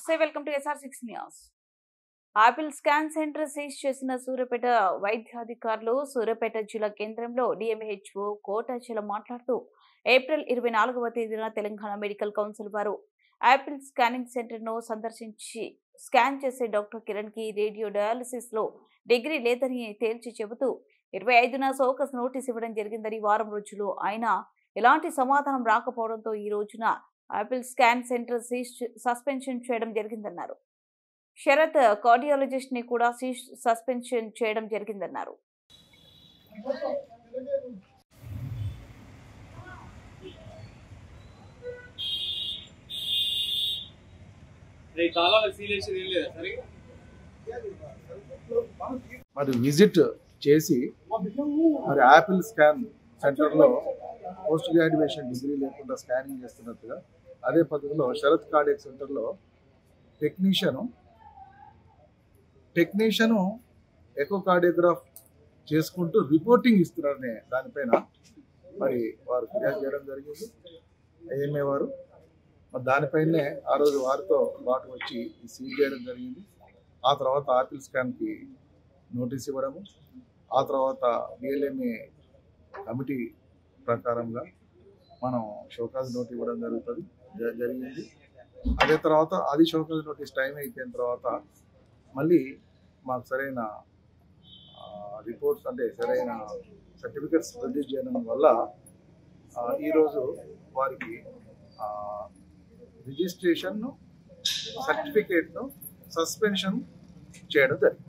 నమస్తే, welcome to SR6 news. Apple scan centre seize చేసిన సూర్యాపేట వైద్యాధికారులు. సూర్యాపేట జిల్లా కేంద్రంలో DMHO కోటాచలం మాట్లాడుతూ ఏప్రిల్ 24వ తేదీన తెలంగాణ మెడికల్ కౌన్సిల్ వారు ఆపిల్ స్కానింగ్ సెంటర్ ను సందర్శించి స్కాన్ చేసే డాక్టర్ కిరణ్ కి రేడియో డయాలసిస్ లో డిగ్రీ లేదని తేల్చి చెబుతూ 25న సోకస్ నోటీస్ ఇవ్వడం జరిగిందని, వారం రోజులు అయినా ఎలాంటి సమాధానం రాకపోవడంతో ఈ రోజున ఆపిల్ స్కాన్ సెంటర్ సస్పెన్షన్ చేయడం జరిగిందన్నారు. శరత్ కార్డియాలజిస్ట్ ని కూడా సస్పెన్షన్ చేయడం జరిగిందన్నారు. మరి విజిట్ చేసి మరి యాపిల్ స్కాన్ సెంటర్లో పోస్ట్ గ్రాడ్యుయేషన్ డిగ్రీ లేకుండా స్కానింగ్ చేస్తున్నట్టుగా, అదే పద్ధతిలో శరత్ కార్డియాక్ సెంటర్లో టెక్నీషియను ఎకో కార్డియోగ్రాఫ్ చేసుకుంటూ రిపోర్టింగ్ ఇస్తున్నారనే దానిపైన మరి వారు ఫిర్యాదు చేయడం జరిగింది. AMA వారు మరి దానిపైనే ఆ రోజు వారితో పాటు వచ్చి సీజ్ చేయడం జరిగింది. ఆ తర్వాత ఆపిల్ స్కాన్కి నోటీస్ ఇవ్వడము, ఆ తర్వాత DLMA కమిటీ ప్రకారంగా మనం షోకాజ్ నోటీస్ ఇవ్వడం జరిగింది. అదే తర్వాత అది షోకాజ్ నోటీస్ టైం అయిపోయిన తర్వాత మళ్ళీ మాకు సరైన రిపోర్ట్స్ అంటే సరైన సర్టిఫికెట్స్ ప్రొడ్యూస్ చేయడం వల్ల ఈరోజు వారికి రిజిస్ట్రేషన్ను సర్టిఫికేట్ను సస్పెన్షన్ చేయడం జరిగింది.